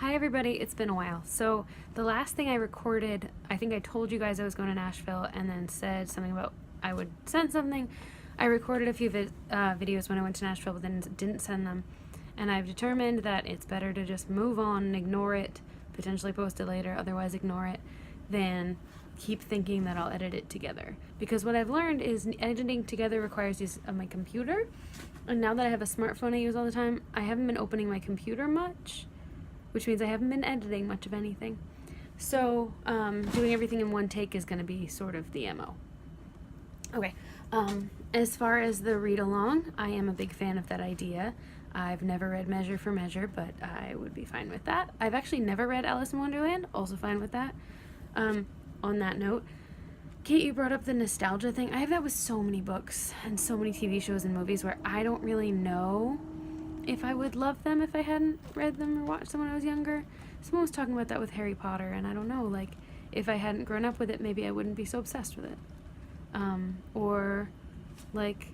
Hi everybody, it's been a while. So the last thing I recorded, I think I told you guys I was going to Nashville and then said something about I would send something. I recorded a few videos when I went to Nashville but then didn't send them. And I've determined that it's better to just move on and ignore it, potentially post it later, otherwise ignore it, than keep thinking that I'll edit it together. Because what I've learned is editing together requires use of my computer. And now that I have a smartphone I use all the time, I haven't been opening my computer much, which means I haven't been editing much of anything. So doing everything in one take is going to be sort of the MO. Okay, as far as the read along, I am a big fan of that idea. I've never read Measure for Measure, but I would be fine with that. I've actually never read Alice in Wonderland, also fine with that. On that note, Kate, you brought up the nostalgia thing. I have that with so many books and so many TV shows and movies where I don't really know if I would love them if I hadn't read them or watched them when I was younger. Someone was talking about that with Harry Potter, and I don't know, like, if I hadn't grown up with it, maybe I wouldn't be so obsessed with it. Or, like,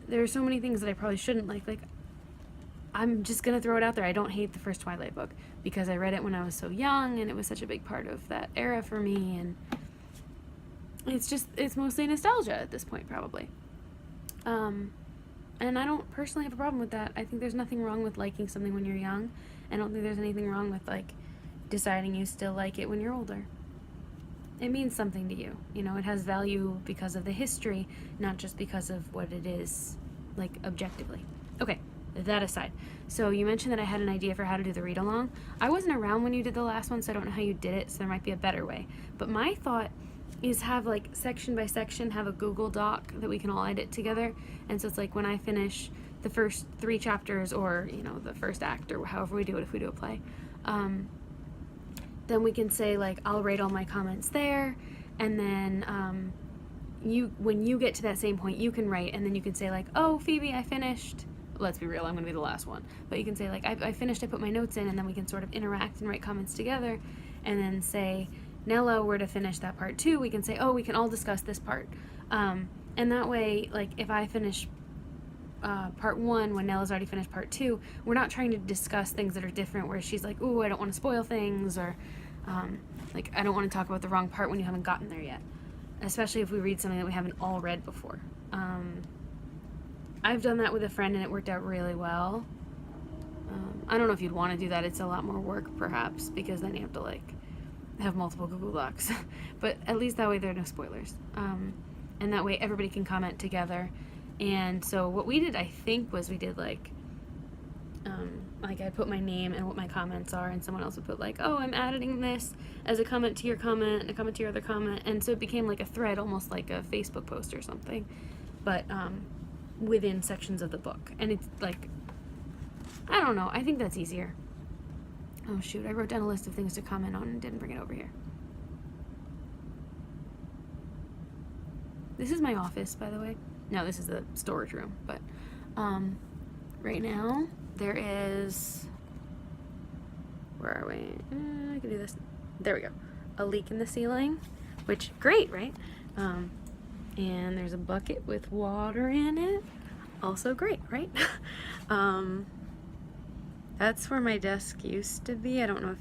there are so many things that I probably shouldn't like. I'm just gonna throw it out there. I don't hate the first Twilight book because I read it when I was so young, and it was such a big part of that era for me, and it's mostly nostalgia at this point, probably. And I don't personally have a problem with that. I think there's nothing wrong with liking something when you're young. I don't think there's anything wrong with, like, deciding you still like it when you're older. It means something to you. You know, it has value because of the history, not just because of what it is, like, objectively. Okay, that aside. So you mentioned that I had an idea for how to do the read-along. I wasn't around when you did the last one, so I don't know how you did it, so there might be a better way. But my thought is have, like, section by section, have a Google Doc that we can all edit together. And so it's like when I finish the first 3 chapters, or, you know, the first act, or however we do it if we do a play, then we can say, like, I'll rate all my comments there, and then when you get to that same point, you can write, and then you can say, like, oh, Phoebe, I finished. Let's be real, I'm going to be the last one. But you can say, like, I finished, I put my notes in, and then we can sort of interact and write comments together, and then say, Nella were to finish that part too, we can say, oh, we can all discuss this part. And that way, like, if I finish part 1 when Nella's already finished part 2, we're not trying to discuss things that are different where she's like, ooh, I don't want to spoil things, or like, I don't want to talk about the wrong part when you haven't gotten there yet, especially if we read something that we haven't all read before. I've done that with a friend and it worked out really well. I don't know if you'd want to do that. It's a lot more work, perhaps, because then you have to, like, have multiple Google Docs. But at least that way there are no spoilers. And that way everybody can comment together. And so what we did, I think, was we did, like I put my name and what my comments are, and someone else would put, like, oh, I'm adding this as a comment to your comment, and a comment to your other comment, and so it became like a thread, almost like a Facebook post or something, but within sections of the book. And it's like, I don't know, I think that's easier. Oh shoot, I wrote down a list of things to comment on and didn't bring it over here. This is my office, by the way. No, this is the storage room, but right now there is, where are we? I can do this. There we go. A leak in the ceiling, which, great, right? And there's a bucket with water in it. Also great, right? That's where my desk used to be. I don't know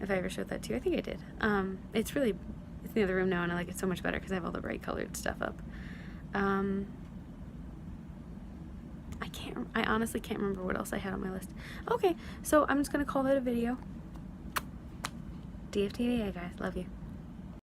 if I ever showed that to you. I think I did. It's in the other room now, and I like it so much better because I have all the bright colored stuff up. I honestly can't remember what else I had on my list. Okay, so I'm just gonna call that a video. DFTDA, guys. Love you.